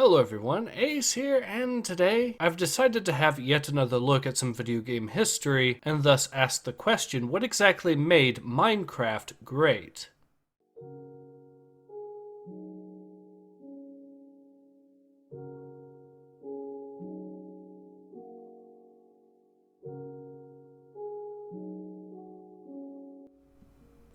Hello everyone, Ace here, and today I've decided to have yet another look at some video game history, and thus ask the question, what exactly made Minecraft great?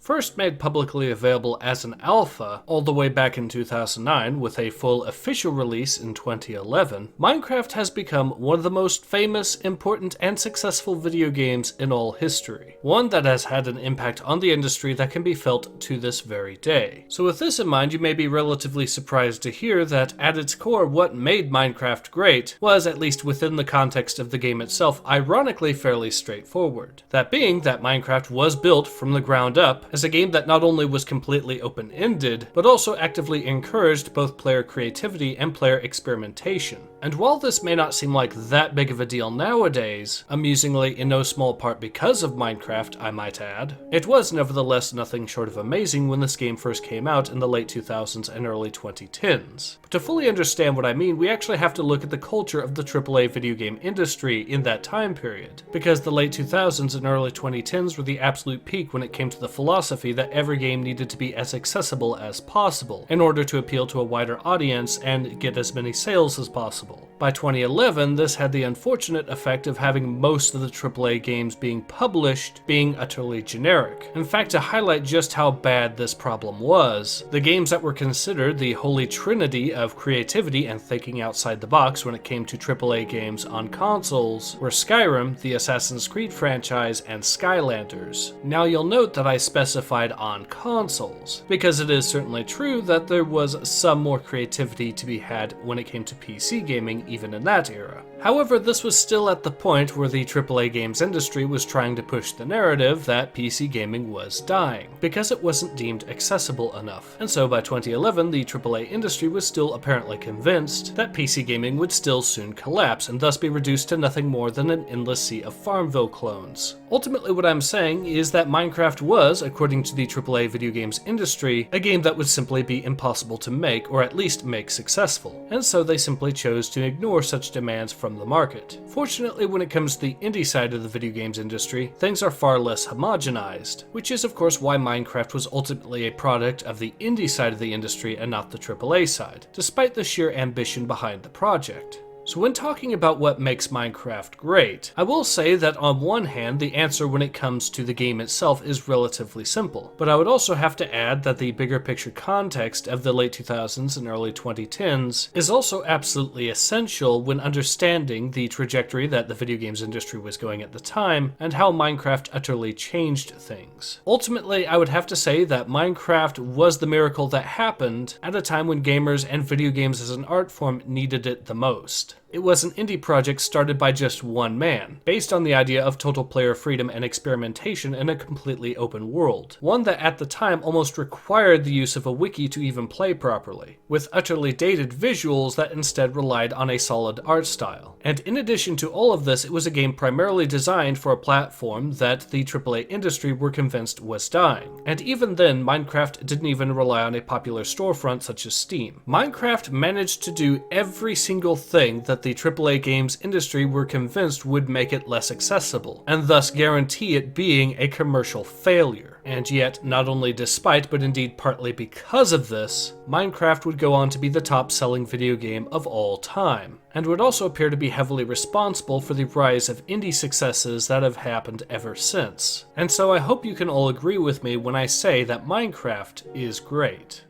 First made publicly available as an alpha all the way back in 2009 with a full official release in 2011, Minecraft has become one of the most famous, important, and successful video games in all history. One that has had an impact on the industry that can be felt to this very day. So with this in mind, you may be relatively surprised to hear that at its core, what made Minecraft great was, at least within the context of the game itself, ironically fairly straightforward. That being that Minecraft was built from the ground up as a game that not only was completely open-ended, but also actively encouraged both player creativity and player experimentation. And while this may not seem like that big of a deal nowadays, amusingly in no small part because of Minecraft, I might add, it was nevertheless nothing short of amazing when this game first came out in the late 2000s and early 2010s. But to fully understand what I mean, we actually have to look at the culture of the AAA video game industry in that time period, because the late 2000s and early 2010s were the absolute peak when it came to the philosophy that every game needed to be as accessible as possible in order to appeal to a wider audience and get as many sales as possible. By 2011, this had the unfortunate effect of having most of the AAA games being published being utterly generic. In fact, to highlight just how bad this problem was, the games that were considered the holy trinity of creativity and thinking outside the box when it came to AAA games on consoles were Skyrim, the Assassin's Creed franchise, and Skylanders. Now you'll note that I specified on consoles, because it is certainly true that there was some more creativity to be had when it came to PC gaming even in that era. However, this was still at the point where the AAA games industry was trying to push the narrative that PC gaming was dying, because it wasn't deemed accessible enough. And so by 2011, the AAA industry was still apparently convinced that PC gaming would still soon collapse, and thus be reduced to nothing more than an endless sea of Farmville clones. Ultimately, what I'm saying is that Minecraft was, according to the AAA video games industry, a game that would simply be impossible to make, or at least make successful. And so they simply chose to ignore such demands from the market. Fortunately, when it comes to the indie side of the video games industry, things are far less homogenized, which is of course why Minecraft was ultimately a product of the indie side of the industry and not the AAA side, despite the sheer ambition behind the project. So when talking about what makes Minecraft great, I will say that on one hand, the answer when it comes to the game itself is relatively simple, but I would also have to add that the bigger picture context of the late 2000s and early 2010s is also absolutely essential when understanding the trajectory that the video games industry was going at the time and how Minecraft utterly changed things. Ultimately, I would have to say that Minecraft was the miracle that happened at a time when gamers and video games as an art form needed it the most. It was an indie project started by just one man, based on the idea of total player freedom and experimentation in a completely open world, one that at the time almost required the use of a wiki to even play properly, with utterly dated visuals that instead relied on a solid art style. And in addition to all of this, it was a game primarily designed for a platform that the AAA industry were convinced was dying. And even then, Minecraft didn't even rely on a popular storefront such as Steam. Minecraft managed to do every single thing that the AAA games industry were convinced would make it less accessible, and thus guarantee it being a commercial failure. And yet, not only despite, but indeed partly because of this, Minecraft would go on to be the top-selling video game of all time, and would also appear to be heavily responsible for the rise of indie successes that have happened ever since. And so I hope you can all agree with me when I say that Minecraft is great.